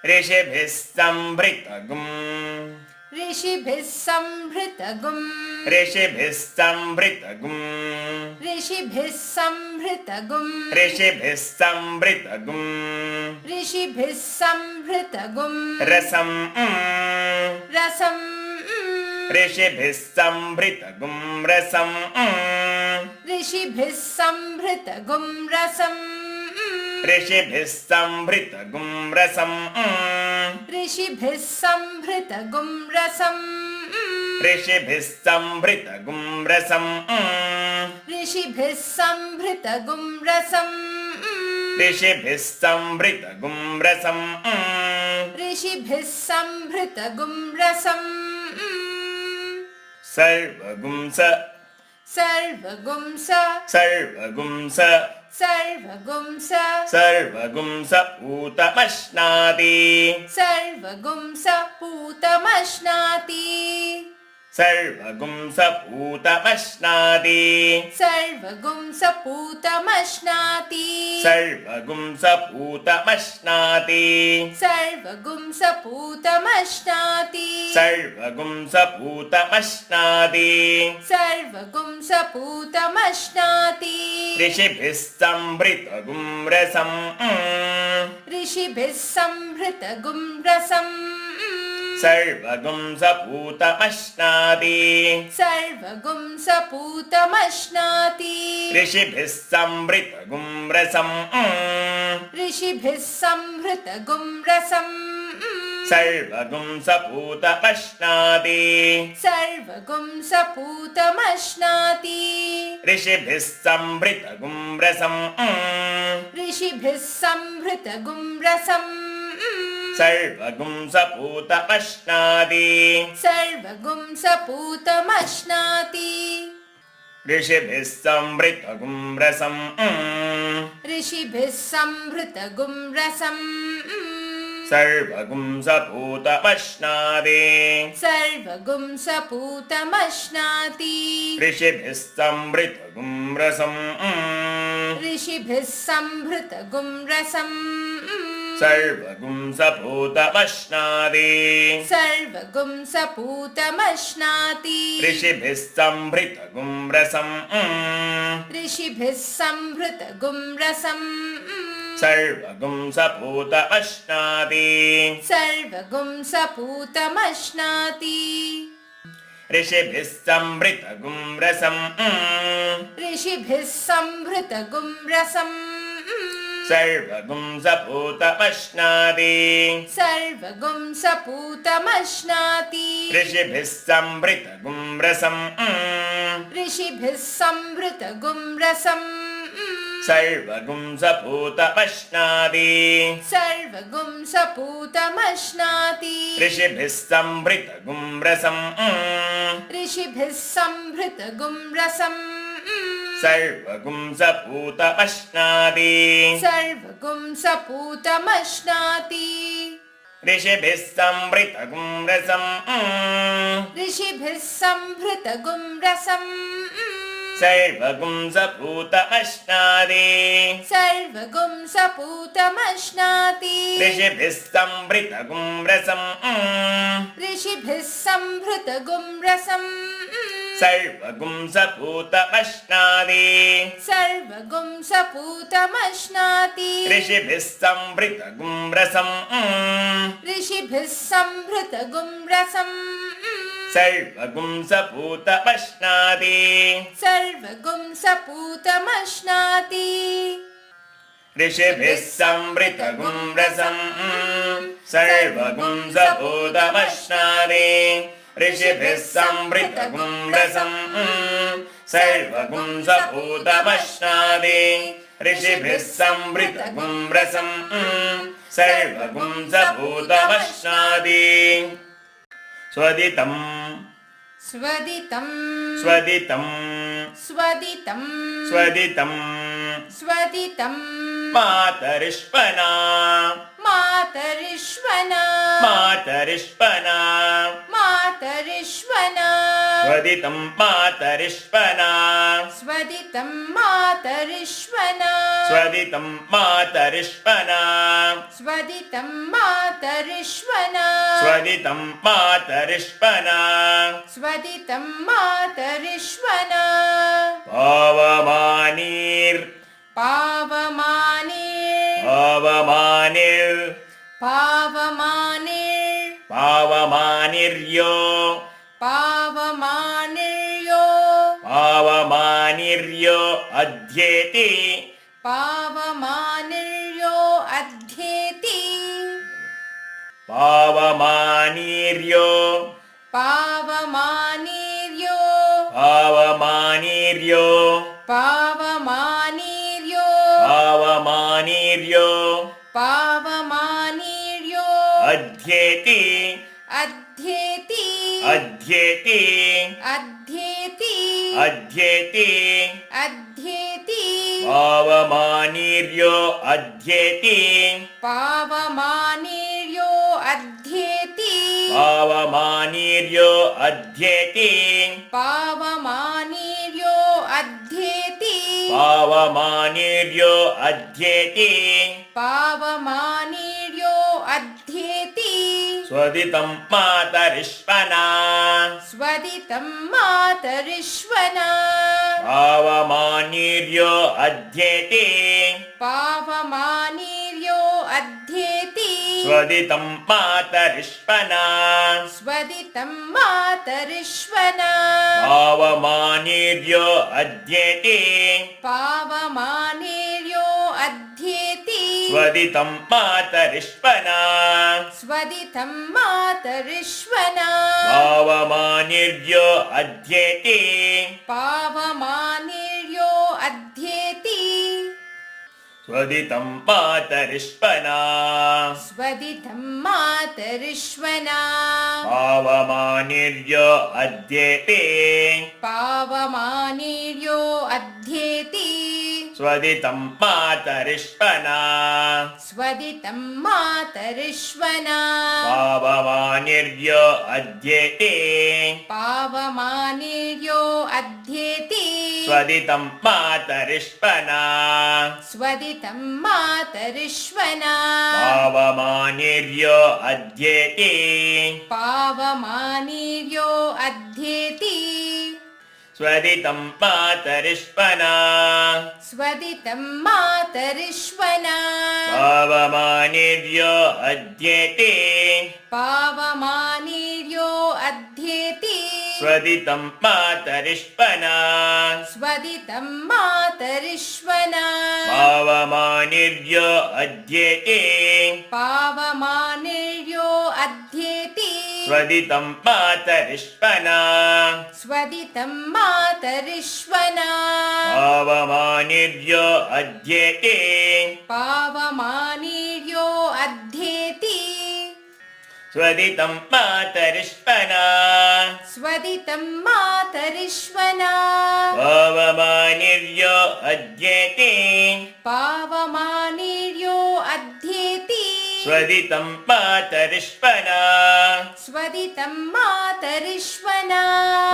ऋषिभिः संभृतगुम् ऋषिभिः संभृतगुम् ऋषिभिः संभृतगुम् ऋषिभिः संभृतगुम् ऋषिभिः संभृतगुम् ऋषिभिः संभृतगुम् रसम् रसम् ऋषिभिः संभृतगुम् रसम् ऋषिभिः संभृतगुम् रसम् ऋषिभिः संभृतगुम् रसम् ऋषिभिः संभृतगुम् रसम् ऋषिभिः संभृतगुम् रसम् ऋषिभिः संभृतगुम् रसम् ऋषिभिः संभृतगुम् रसम् ऋषिभिः संभृतगुम् रसम् सर्वगुंस सर्वगुंस सर्वगुंस सर्वगुंस सर्वगुंस पूतमश्नाति सर्वगुंस पूतमश्नाति सर्वगुंस पूतमश्नाति सर्वगुंस पूतमश्नाति सर्वगुंस पूतमश्नाति सर्वगुंस पूतमश्नाति सर्वगुंस पूतमश्नाति सर्वगुंस पूतमश्नाति ऋषिभिः संभृतगुम् रसम् ऋषिभिः संभृतगुम् रसम् सर्वगुंस पूतमश्नाति सर्वगुंस पूतमश्नाति ऋषिभिः संभृतगुम् रसम् ऋषिभिः संभृतगुम् रसम् सर्वगुंस पूतमश्नाति सर्वगुंस पूतमश्नाति ऋषिभिः संभृतगुम् रसम् ऋषिभिः संभृतगुम् रसम् सर्वगुंस पूतमश्नाति सर्वगुंस पूतमश्नाति ऋषिभिः संभृतगुम् रसम् ऋषिभिः संभृतगुम् रसम् सर्वगुंस पूतमश्नाति सर्वगुंस पूतमश्नाति ऋषिभिः संभृतगुम् रसम् ऋषिभिः संभृतगुम् रसम् सर्वगुंस पूतमश्नाति सर्वगुंस पूतमश्नाति ऋषिभिः संभृतगुम् रसम् ऋषिभिः संभृतगुम् रसम् सर्वगुंस पूतमश्नाति सर्वगुंस पूतमश्नाति ऋषिभिः संभृतगुम् रसम् ऋषिभिः संभृतगुम् रसम् सर्वगुंस पूतमश्नाति सर्वगुंस पूतमश्नाति ऋषिभिः संभृतगुम् रसम् ऋषिभिः संभृतगुम् रसम् सर्वगुंस पूतमश्नाति सर्वगुंस पूतमश्नाति ऋषिभिः संभृतगुम् रसम् ऋषिभिः संभृतगुम् रसम् सर्वगुंस पूतमश्नाति सर्वगुंस पूतमश्नाति ऋषिभिः संभृतगुम् रसम् ऋषिभिः संभृतगुम् रसम् सर्वगुंस पूतमश्नाति सर्वगुंस पूतमश्नाति ऋषिभिः संभृतगुम् रसम् ऋषिभिः संभृतगुम् रसम् सर्वगुंस पूतमश्नाति सर्वगुंस पूतमश्नाति ऋषिभिः संभृतगुम् रसम् ऋषिभिः संभृतगुम् रसम् सर्वगुंस पूतमश्नाति सर्वगुंस पूतमश्नाति ऋषिभिः संभृतगुम् रसम् सर्वगुंस पूतमश्नाति ऋषिभिः संभृतगुम् रसम् सर्वगुंस पूतमश्नाति ऋषिभिः संभृतगुम् रसम् सर्वगुंस पूतमश्नाति स्वदितं स्वदितं स्वदितं स्वदितं स्वदितं स्वदितं मातरिष्पना मातरिष्वना मातरिष्पना मातरिष्वना स्वदितं मातरिष्वना स्वदितं मातरिष्वना स्वदितं मातरिष्वना स्वदितं मातरिष्वना स्वदितं मातरिष्वना स्वदितं मातरिष्वना पावमानिर् पावमानिर् पावमानिर् पावमानिर् पावमानिर्यो पावमानिर्यो पावमानिर्यो अध्येति पावमानिर्यो अध्येति पावमानिर्यो पावमानिर्यो पावमानिर्यो पावमानिर्यो पावमानिर्यो पावमानिर्यो अध्येति अध्येति अध्येति अध्येति अध्येति अध्येति पावमानिर्यो अध्येति पावमानिर्यो अध्येति पावमानिर्यो अध्येति पावमानिर्यो अध्येति पावमानिर्यो अध्येति पावमानिर्यो अध्येति स्वदितं मातरिष्वना स्वदितं मातरिष्वना पावमानिर्यो अध्येति पावमानिर्यो अध्येति स्वदितं मातरिष्वना स्वदितं मातरिष्वना पावमानिर्यो अध्येति पावमानिर्यो अध्येति स्वदितं मातरिष्वना स्वदितं मातरिष्वना पावमानिर्यो अध्येति पावमानिर्यो अध्येति स्वदितं मातरिष्वना स्वदितं मातरिष्वना पावमानिर्यो अध्येति पावमानिर्यो अध्येति स्वदितं मातरिष्वना स्वदितं मातरिष्वना पावमानिर्यो अध्येति पावमानिर्यो अध्येति स्वदितं मातरिष्वना स्वदितं मातरिष्वना पावमानिर्यो अध्येति पावमानिर्यो अध्येति स्वदितं मातरिष्वना स्वदितं मातरिष्वना पावमानिर्यो अध्येति पावमानिर्यो अध्येति स्वदितं मातरिष्वना स्वदितं मातरिष्वना पावमानिर्यो अध्येति पावमानिर्यो अध्येति स्वदितं मातरिष्वना स्वदितं मातरिष्वना पावमानिर्यो अध्येति पावमानिर्यो अध्येति स्वदितं मातरिष्वना स्वदितं मातरिष्वना पावमानिर्यो अध्येति पावमानिर्यो अध्येति स्वदितं मातरिष्वना स्वदितं मातरिष्वना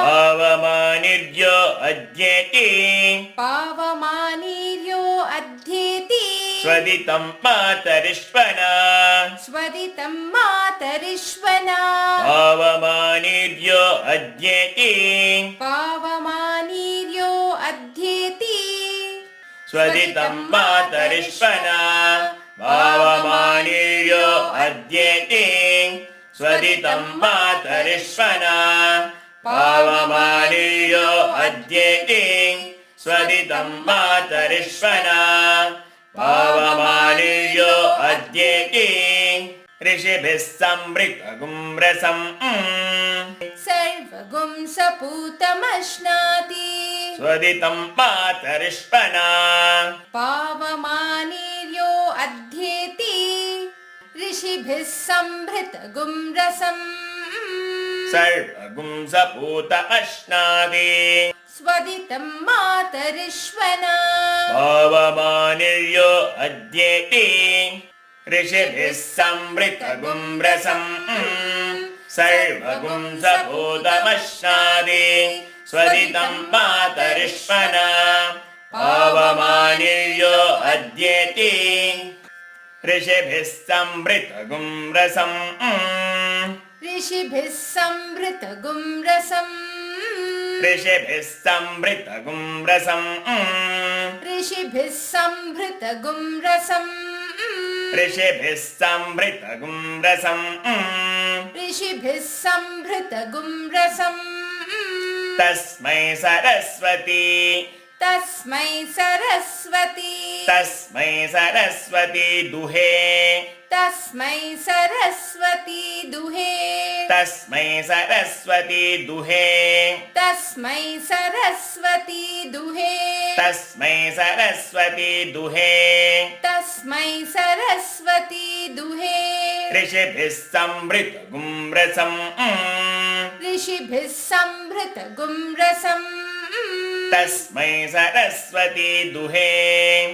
पावमानिर्यो अध्येति पावमानिर्यो अध्येति स्वदितं मातरिष्वना स्वदितं मातरिष्वना पावमानिर्यो अध्येति पावमानिर्यो अध्येति स्वदितं मातरिष्वना पावमानिर्यो अध्येति स्वदितं मातरिष्वना पावमानिर्यो अध्येति स्वदितं मातरिष्वना पावमानिर्यो अध्येति ऋषिभिः संवृतगुं रसम् सर्वगुं सपूतमश्नाति स्वदितं मातरिष्वना पावमानिर्यो अध्येति ऋषिभिः संभृतगुं रसम् सर्वगुं सपूत अश्नादि स्वदितं मातरिष्वना पावमानिर्यो अध्येति ऋषिभिः संवृतगुं रसम् सर्वगुं सभूतमश्नादि स्वदितं मातरिष्मना पावमानिर्यो अद्येति ऋषिभिः संवृतगुं रसम् ऋषिभिः संवृतगुं रसम् ऋषिभिः संवृतगुं रसम् ऋषिभिः संवृतगुं रसम् ऋषिभिः संवृतगुं रसम् ऋषिभिः संवृतगुं रसम् तस्मै सरस्वती तस्मै सरस्वती तस्मै सरस्वती दुहे तस्मै सरस्वती दुहे तस्मै सरस्वती दुहे तस्मै सरस्वती दुहे तस्मै सरस्वती दुहे तस्मै सरस्वती दुहे ऋषिभिः संवृतगुं रसम् ऋषिभिः संवृतगुं रसम् तस्मै सरस्वती दुहे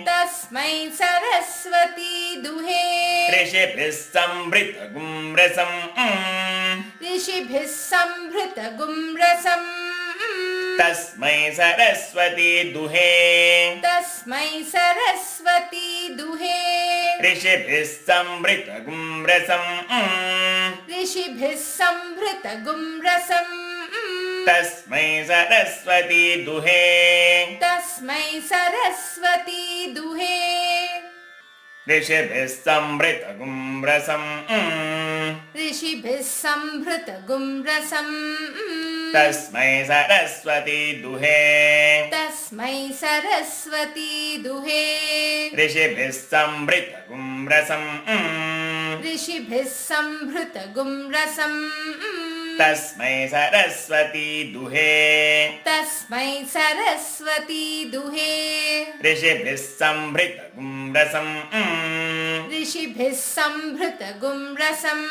तस्मै सरस्वती दुहे ऋषिभिः संवृतगुं रसम् ऋषिभिः संवृतगुं रसम् तस्मै सरस्वती दुहे तस्मै सरस्वती दुहे ऋषिभिः संवृतगुं रसम् ऋषिभिः संवृतगुं रसम् तस्मै सरस्वती दुहे तस्मै सरस्वती दुहे ऋषिभिः संवृतगुं रसम् ऋषिभिः संवृतगुं रसम् तस्मै सरस्वती दुहे तस्मै सरस्वती दुहे ऋषिभिः संवृतगुं रसम् ऋषिभिः संवृतगुं रसम् तस्मै सरस्वती दुहे तस्मै सरस्वती दुहे ऋषिभिः संवृतगुं रसम् ऋषिभिः संवृतगुं रसम्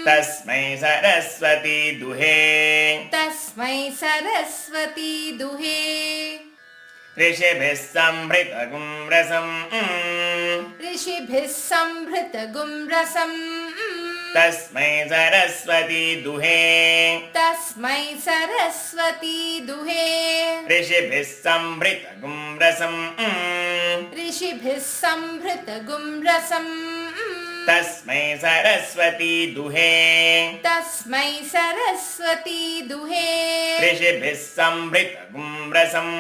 तस्मै सरस्वती दुहे तस्मै सरस्वती दुहे ऋषिभिः संवृतगुं रसम् ऋषिभिः संवृतगुं रसम् तस्मै सरस्वती दुहे तस्मै सरस्वती दुहे ऋषिभिः संवृतगुं रसम् ऋषिभिः संवृतगुं रसम् तस्मै सरस्वती दुहे तस्मै सरस्वती दुहे ऋषिभिः संवृतगुं रसम्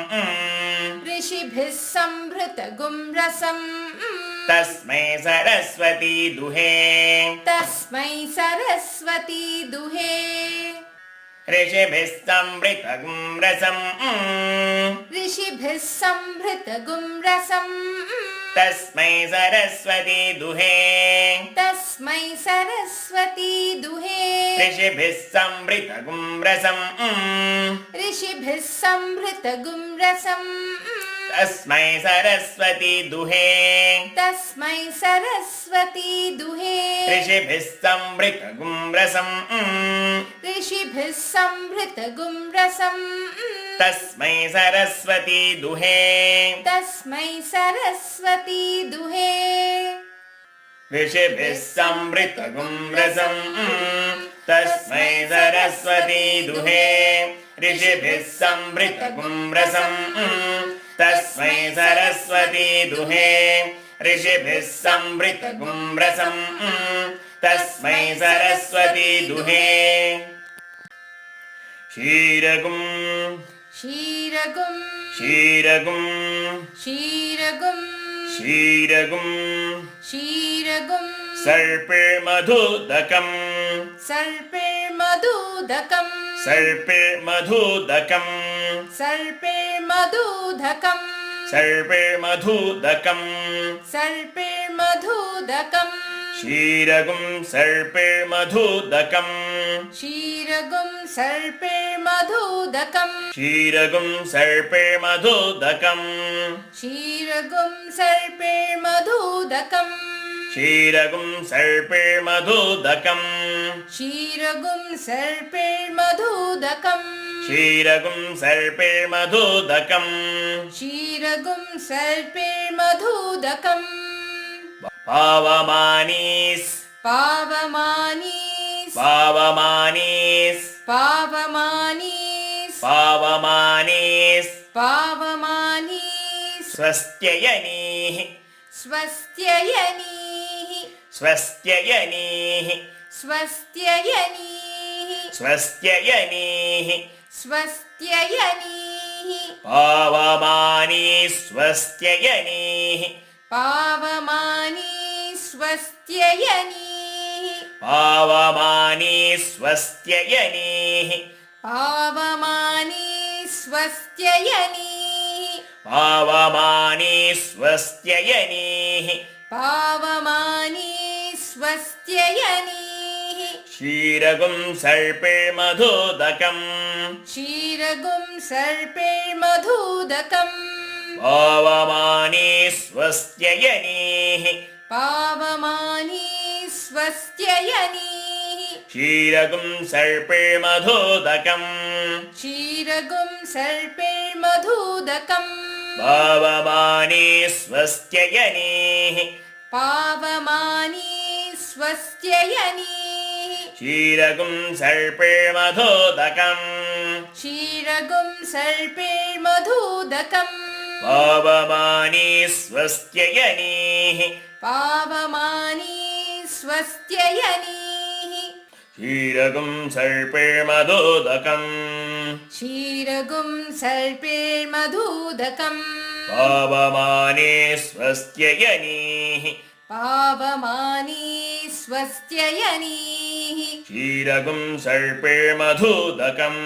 ऋषिभिः संवृतगुं रसम् तस्मै सरस्वती दुहे तस्मै सरस्वती दुहे ऋषिभिः संवृतगुं रसम् ऋषिभिः संवृतगुं रसम् तस्मै सरस्वती दुहे तस्मै सरस्वती दुहे ऋषिभिः संवृतगुं रसम् ऋषिभिः संवृतगुं रसम् तस्मै सरस्वती दुहे तस्मै सरस्वती दुहे ऋषिभिः संवृतगुं रसम् ऋषिभिः संवृतगुं रसम् तस्मै सरस्वती दुहे तस्मै सरस्वती दुहे ऋषिभिः संवृतगुं रसम् तस्मै सरस्वती दुहे ऋषिभिः संवृतगुं रसम् तस्मै सरस्वती दुहे ऋषिभिः संवृतगुं रसम् तस्मै सरस्वती दुहे क्षीरगुं क्षीरगुं क्षीरगुं क्षीरगुं क्षीरगुं क्षीरगुं सर्पिर्मधुदकम् सर्पिर्मधुदकम् सर्पिर्मधुदकम् सर्पिर्मधुदकम् सर्पिर्मधुदकम् सर्पिर्मधुदकम् क्षीरगुं सर्पिर्मधुदकम् क्षीरगुं सर्पिर्मधुदकम् क्षीरगुं सर्पिर्मधुदकम् क्षीरगुं सर्पिर्मधुदकम् क्षीरगुं सर्पिर्मधुदकम् क्षीरगुं सर्पिर्मधुदकम् क्षीरगुं सर्पिर्मधुदकम् क्षीरगुं सर्पिर्मधुदकम् पावमानीस् पावमानीस् पावमानीस् पावमानीस् पावमानीस् पावमानीस् स्वस्त्ययनीः स्वस्त्ययनीः स्वस्त्ययनीः स्वस्त्ययनीः स्वस्त्ययनीः स्वस्त्ययनीः पावमानीस् स्वस्त्ययनीः पावमानीस् स्वस्त्ययनीः पावमानीस् स्वस्त्ययनीः पावमानीस् स्वस्त्ययनीः पावमानीस् स्वस्त्ययनीः पावमानीस् स्वस्त्ययनीः क्षीरगुं सर्पिर्मधुदकम् क्षीरगुं सर्पिर्मधुदकम् पावमानीस् स्वस्त्ययनीः पावमानीस् स्वस्त्ययनीः क्षीरगुं सर्पिर्मधुदकम् क्षीरगुं सर्पिर्मधुदकम् पावमानीस् स्वस्त्ययनीः पावमानीस् स्वस्त्ययनीः क्षीरगुं सर्पिर्मधुदकम् क्षीरगुं सर्पिर्मधुदकम् पावमानीस् स्वस्त्ययनीः पावमानीस् स्वस्त्ययनीः क्षीरगुं सर्पिर्मधुदकम् क्षीरगुं सर्पिर्मधुदकम् पावमानीस् स्वस्त्ययनीः पावमानीस् स्वस्त्ययनीः क्षीरगुं सर्पिर्मधुदकम्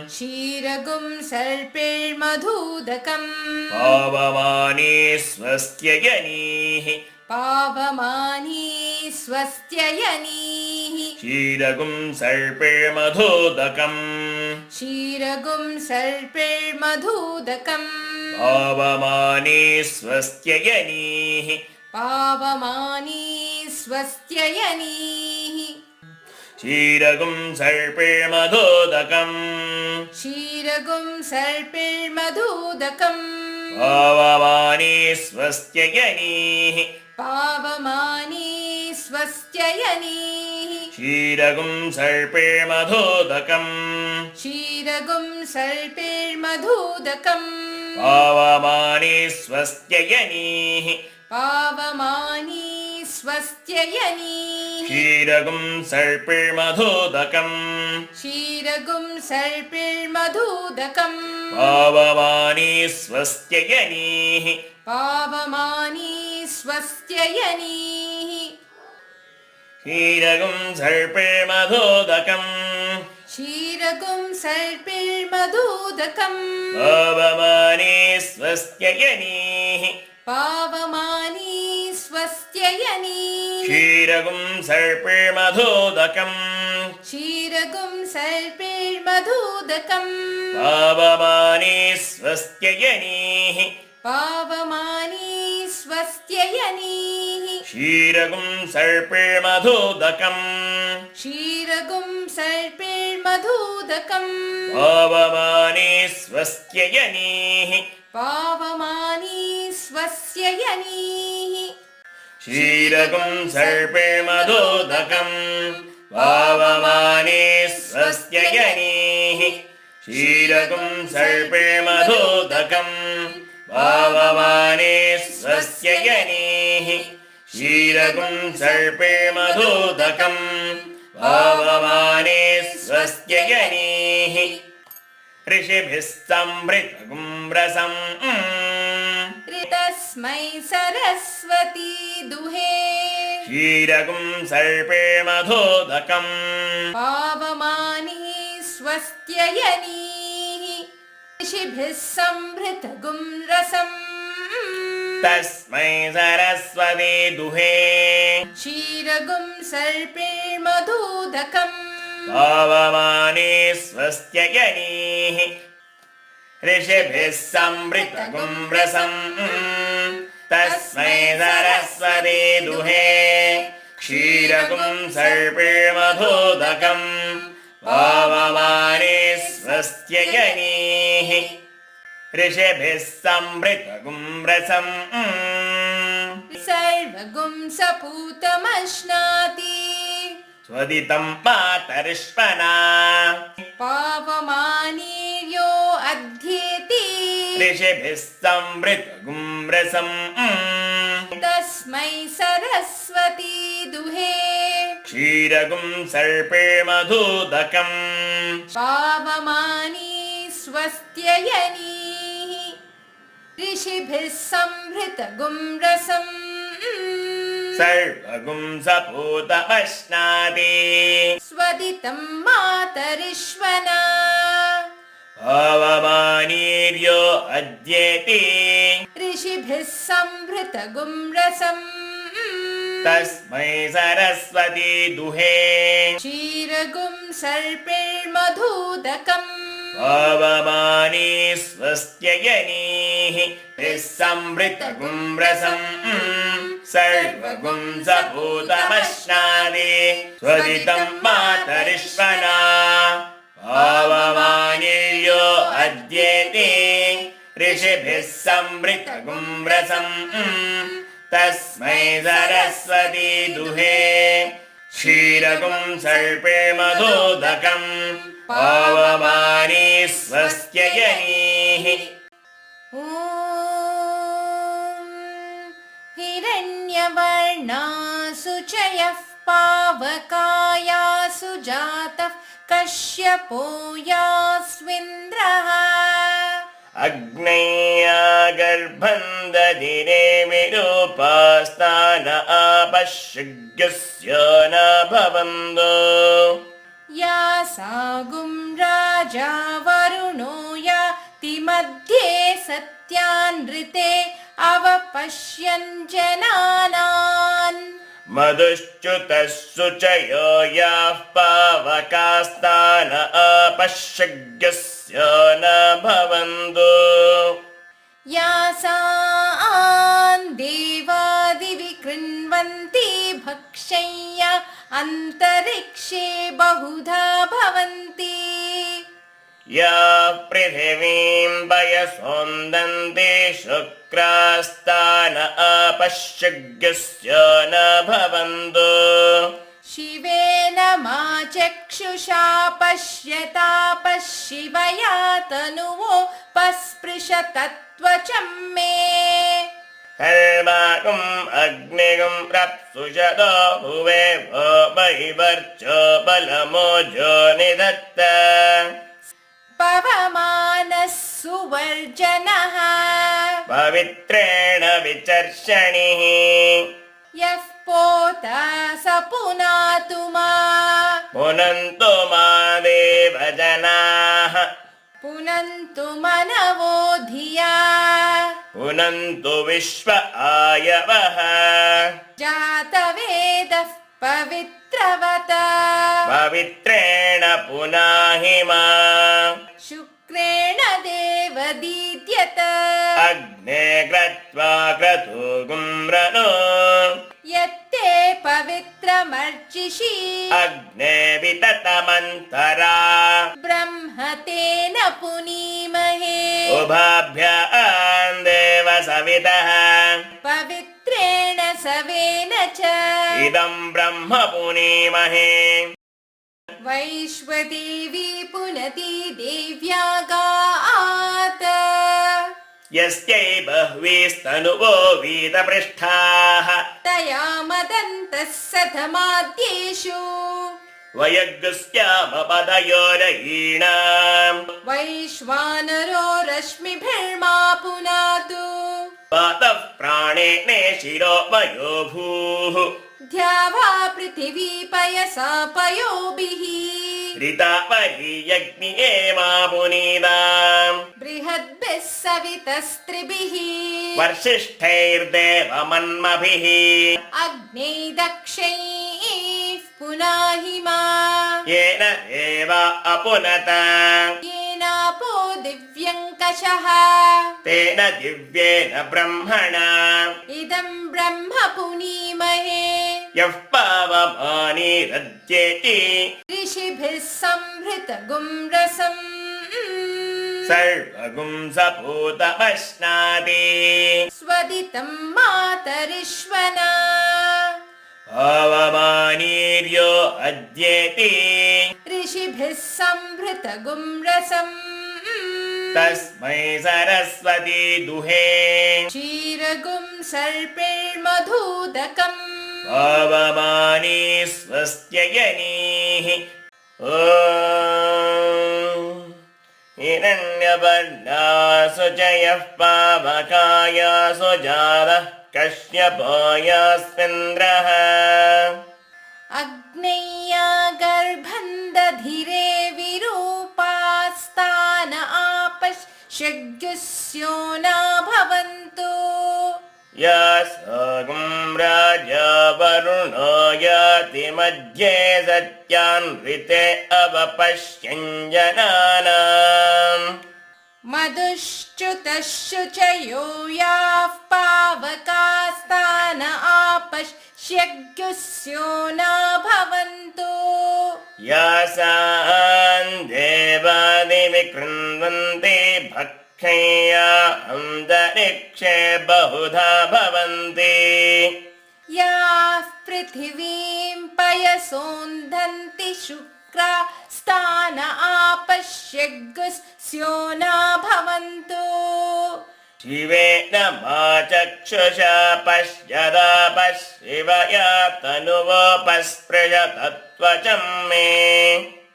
क्षीरगुं सर्पिर्मधुदकम् पावमानीस् स्वस्त्ययनीः पावमानीस् स्वस्त्ययनीः क्षीरगुं सर्पिर्मधुदकम् क्षीरगुं सर्पिर्मधुदकम् पावमानीस् स्वस्त्ययनीः पावमानीस् स्वस्त्ययनीः क्षीरगुं सर्पिर्मधुदकम् क्षीरगुं सर्पिर्मधुदकम् पावमानीस् स्वस्त्ययनीः पावमानीस् स्वस्त्ययनीः क्षीरगुं सर्पिर्मधुदकम् क्षीरगुं सर्पिर्मधुदकम् पावमानीस् स्वस्त्ययनीः पावमानीस् स्वस्त्ययनीः क्षीरगुं सर्पिर्मधुदकम् क्षीरगुं सर्पिर्मधुदकम् पावमानीस् स्वस्त्ययनीः पावमानीस् स्वस्त्ययनीः क्षीरगुं सर्पिर्मधुदकम् क्षीरगुं सर्पिर्मधुदकम् पावमानीस् स्वस्त्ययनीः पावमानीस् स्वस्त्ययनीः क्षीरगुं सर्पिर्मधुदकम् क्षीरगुं सर्पिर्मधुदकम् पावमानीस् स्वस्त्ययनीः पावमानीस् स्वस्त्ययनीः क्षीरगुं सर्पिर्मधुदकम् क्षीरगुं सर्पिर्मधुदकम् पावमानीस् स्वस्त्ययनीः पावमानीस् स्वस्त्ययनीः क्षीरगुं सर्पिर्मधुदकम् पावमानीस् स्वस्त्ययनीः क्षीरगुं सर्पिर्मधुदकम् पावमानीस् स्वस्त्ययनीः क्षीरगुं सर्पिर्मधुदकम् पावमानीस् स्वस्त्ययनीः ऋषिभिः संभृतगुं रसम् तस्मै सरस्वती दुहे क्षीरगुं सर्पिर्मधुदकम् पावमानीस् स्वस्त्ययनीः ऋषिभिः संभृतगुं रसम् तस्मै सरस्वती दुहे क्षीरगुं सर्पिर्मधुदकम् पावमानीस् स्वस्त्ययनीः ऋषिभिः संभृतगुं रसम् तस्मै सरस्वती दुहे क्षीरगुं सर्पिर्मधुदकम् पावमानीस् स्वस्त्ययनीः ऋषिभिः संभृतगुं रसम् सर्वगुं सपूतमश्नाति स्वदितं मातरिष्वना पावमानीर्यो अध्येति ऋषिभिः संवृतगुं रसम् तस्मै सरस्वती दुहे क्षीरगुं सर्पे मधुदकम् पावमानी स्वस्त्ययनीः ऋषिभिः संहृतगुं रसम् सर्वगुं सपूतमश्नाति स्वदितं मातरिष्वना पावमानीर्यो अद्येति ऋषिभिः संहृतगुं रसम् तस्मै सरस्वती दुहे क्षीरगुं सर्पिर्मधुदकम् पावमानी स्वस्त्ययनीः संवृतगुं रसम् सर्वगुं सपूतमश्नाति स्वदितं मातरिष्वना पावमानीर्यो अद्येति ऋषिभिः संवृतगुं रसम् तस्मै सरस्वती दुहे क्षीरगुं सर्पे मधुदकम् पावमानी स्वस्त्ययनीः ॐ हिरण्यवर्णासु चयः पावकायासु जातः कश्यपो यास्विन्द्रः अग्नया गर्भं दधिरे विरूपास्तान आपश्यज्ञस्य न भवन्तो या सागुं राजा वरुणो याति मध्ये सत्यानृते अवपश्यन् जनानान् मधुश्च्युतः शुचयो याः पावकास्तान आपश्यज्ञस्य न भवन्तो यासान् देवादिवि कृण्वन्ति भक्षय्य अन्तरिक्षे बहुधा भवन्ति या पृथिवीं पयसोन्दन्ते शुक्रास्तान आपश्यज्ञस्य न भवन्तो शिवेन मा चक्षुषा पश्यतापशिवया तनुवो पस्पृशतत्त्वचं मे सर्वाकुम् अग्निगुं रप्सुषतो भुवे वो वैवर्चो बलमोजो निधत्त पवमानः सुवर्जनः पवित्रेण विचर्षणिः यः पोता स पुनातु मा पुनन्तु मा देवजनाः पुनन्तु मनवो धिया पुनन्तु विश्व आयवः जातवेदः पवित्रवत पवित्रेण पुनाहि मा शुक्रेण देवदीद्यत अग्ने क्रत्वा क्रतुगुं रनो यत्ते पवित्रमर्चिषि अग्ने विततमन्तरा ब्रह्म तेन पुनीमहे उभाभ्यां देव सवितः पवित्रेण सवेन च इदं ब्रह्म पुनीमहे वैश्वदेवी पुनति देव्यागात् यस्यै बह्वीस्तनुवो वीतपृष्ठाः तया मदन्तः सधमाद्येषु वयग्स्यामपदयोरयीणाम् वैश्वानरो रश्मिभिर्मा पुनातु पातः प्राणेने शिरो वयो भूः द्यावा पृथिवी पयसा पयोभिः ऋतापरि यज्ञे मा पुनीताम् बृहद्भिः सवितस्त्रिभिः वर्षिष्ठैर्देवमन्मभिः अग्ने दक्षैः पुनाहि मा येन देवा अपुनत येनापो दिव्यङ्कषः तेन दिव्येन ब्रह्मणा इदं ब्रह्म पुनीमहे यः पावमानिरद्येति ऋषिभिः संहृतगुं रसम् सर्वगुं सपूतमश्नाति स्वदितं मातरिष्वना पावमानीर्यो अद्येति ऋषिभिः संभृतगुं रसम् तस्मै सरस्वती दुहे क्षीरगुं सर्पिर्मधूदकम् पावमानी स्वस्त्ययनीः ॐ हिरण्यवर्णासु जयः पावकायासु जातः कश्यपायास्मिन्द्रः अग्नेया गर्भन्दधिरे विरूपास्तान आपश्यग्युस्यो न भवन्तु यासागं राजा वरुणो याति मध्ये सत्यान्विते अवपश्यञ्जनानाम् मधुश्च्युतशुचयो याः पावकास्तान आपश्यग्युस्यो न भवन्तु यासान् देवादिविकृण्वन्ति भक्षया अन्तरिक्षे बहुधा भवन्ति याः पृथिवीं पयसोन्धन्ति शुक्रा स्तान आपश्यग्युस्यो न भवन्तु शिवेन मा चक्षुषा पश्यदा पश्यवया तनुवोपस्पृशतत्वचं मे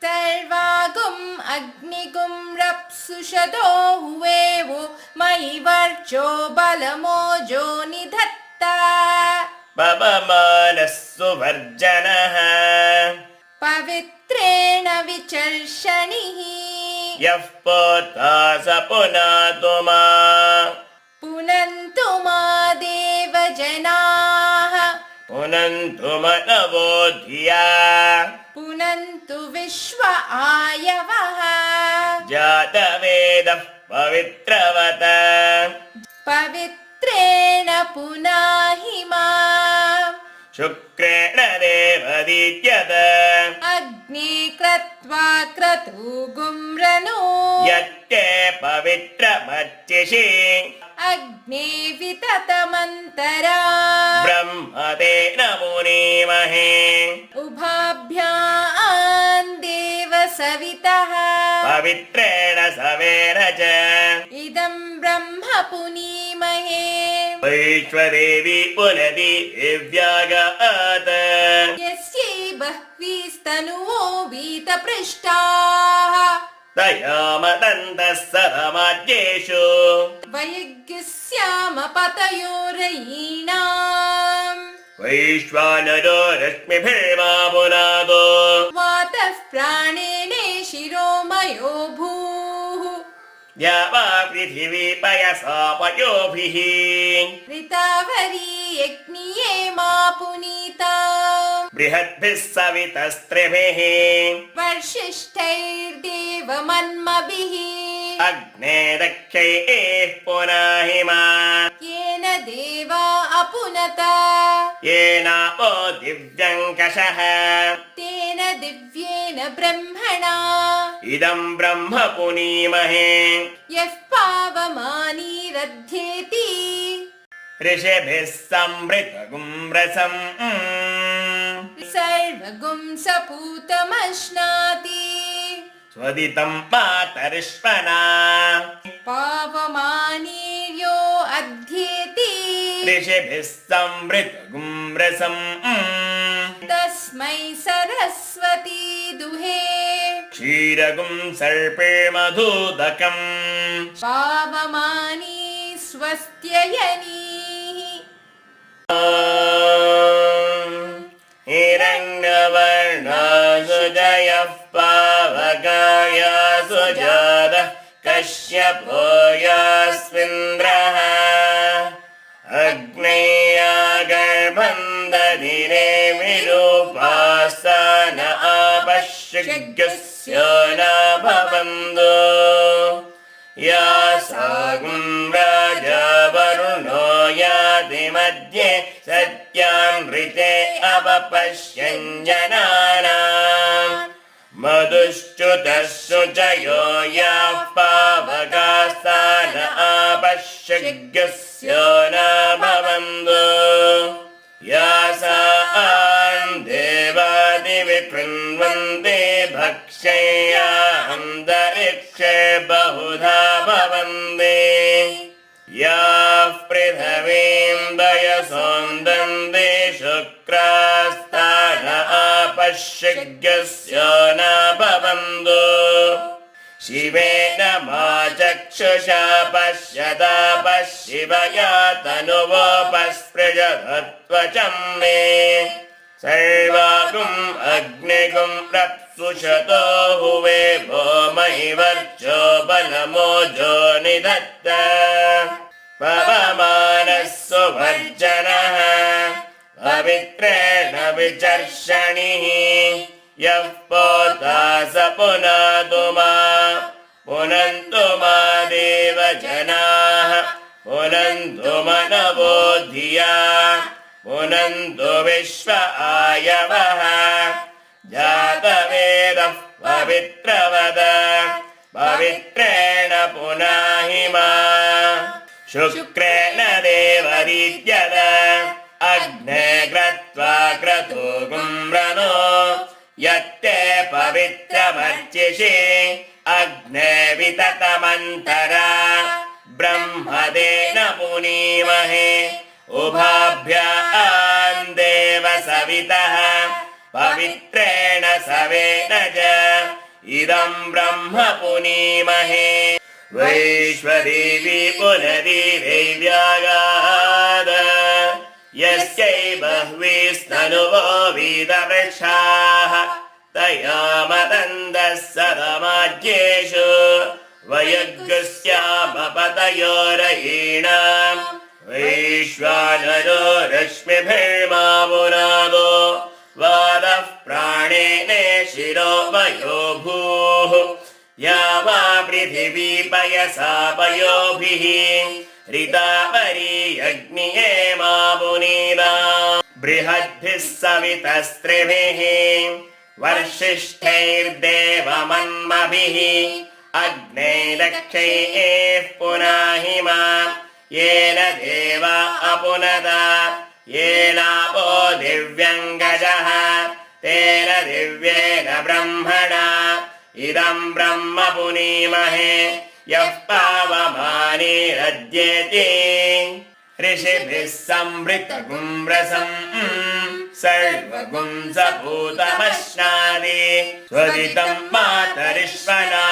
सर्वागुम् अग्निगुं रप्सुषदो हुवेवो मयि वर्चो बलमोजो निधत्ता पवमानः सुवर्जनः पवित्रेण विचर्षणिः यः पोता स पुनातु मा पुनन्तु मा देवजनाः पुनन्तु मनवो धिया पुनन्तु विश्व आयवः जातवेदः पवित्रवत पवित्रेण पुनाहि मा शुक्रेण देवदीत्यत अग्ने क्रत्वा क्रतुगुं रनु यत्ते पवित्रमर्चिषि अग्ने विततमन्तरा ब्रह्मतेन मुनीमहे उभाभ्यां देव सवितः पवित्रेण सवेन च इदं ब्रह्म पुनीमहे वैश्वदेवी पुनति दिव्यागात् यस्यै बह्वीस्तनुवो वीतपृष्टाः तया मतन्तः सदमाद्येषु वयज्ञस्याम पतयोरयीणाम् वैश्वानरो रश्मिभिर्मा पुनादो वातः प्राणेने शिरोमयो भूः या वा पृथिवी पयसा पयोभिः ऋतावरी यज्ञिये मा पुनीता बृहद्भिः सवितस्त्रिभिः वर्षिष्ठैर्देवमन्मभिः अग्ने दक्षैः पुनाहिमा येन देवा अपुनत येनापो दिव्यङ्कषः तेन दिव्येन ब्रह्मणा इदं ब्रह्म पुनीमहे यः पावमानीरध्येति ऋषिभिः संवृतगुं रसम् सर्वगुं सपूतमश्नाति स्वदितं मातरिष्मना पावमानीर्यो अध्येति ऋषिभिः संवृतगुं रसम् तस्मै सरस्वती दुहे क्षीरगुं सर्पिर्मधूदकम् पावमानी स्वस्त्ययनीः हिरण्यवर्णासु जयः पावकायासु जातः कश्यपो यास्मिन्द्रः अग्नेया गर्भन्दधिरे विरूपास्तान आपश्यग्युस्यो न भवन्तु यासागुं राजा वरुणो याति मध्ये सत्यान्विते अवपश्यञ्जनानाम् मधुश्च्युतशुचयो याः पावकास्तान आपश्यग्युस्यो न भवन्तु यासान् देवादि विकृण्वन्ते भक्षय्यान्तरिक्षे बहुधा भवन्ति याः पृथिवीं दयसोन्दन्ते शुक्रास्तान आपश्यज्ञस्य न भवन्तु शिवेन मा चक्षुषा पश्यता पश्यिवया तनुवोपस्पृशत्वचं मे सर्वागुम् अग्निगुम् प्रप्सुषतो हुवे भौमहि वर्चो बलमोजो निधत्त पवमानः सुवर्जनः पवित्रेण विचर्षणिः यः पोता स पुनातु मा पुनन्तु मा देवजनाः पुनन्तु मनवो धिया पुनन्तु विश्व आयवः जातवेदः पवित्रवद पवित्रेण पुनाहि मा शुक्रेण देवरीत्यद अग्ने क्रत्वा क्रतु गुम्रनो यत्ते पवित्रमर्चिषि अग्ने विततमन्तरा ब्रह्मदेन पुनीमहे उभाभ्यां देव सवितः पवित्रेण सवेन च इदं ब्रह्म पुनीमहे वैश्वदेवी पुनरीदैव्यागाद यस्यै बह्वीस्तनुवो वीदवृक्षाः तया मदन्दः सदमाज्येषु वयग्स्यामपतयोरयीणाम् वैश्वानरो रश्मिभिर्मा पुनादो वादः प्राणेन शिरो वयो भूः या वा पृथिवी पयसा पयोभिः ऋतावरी अग्निये मा पुनीदा बृहद्भिः सवितस्त्रिभिः वर्षिष्ठैर्देवमन्मभिः अग्ने दक्षैः पुनाहि मा येन देवा अपुनदा येनापो दिव्यङ्गजः तेन दिव्येन ब्रह्मणा इदं ब्रह्म पुनीमहे यः पावमानेरद्येति ऋषिभिः संवृतगुं रसम् सर्वगुं सभूतमश्नादि स्वदितं मातरिष्वना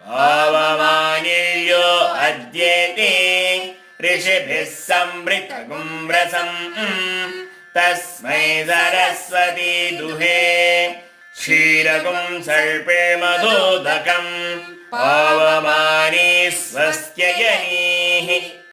पावमानेर्यो अद्येति ऋषिभिः संवृतगुं रसम् तस्मै सरस्वती दुहे क्षीरगुं सर्पे मधोदकम् पावमानी स्वस्त्ययनीः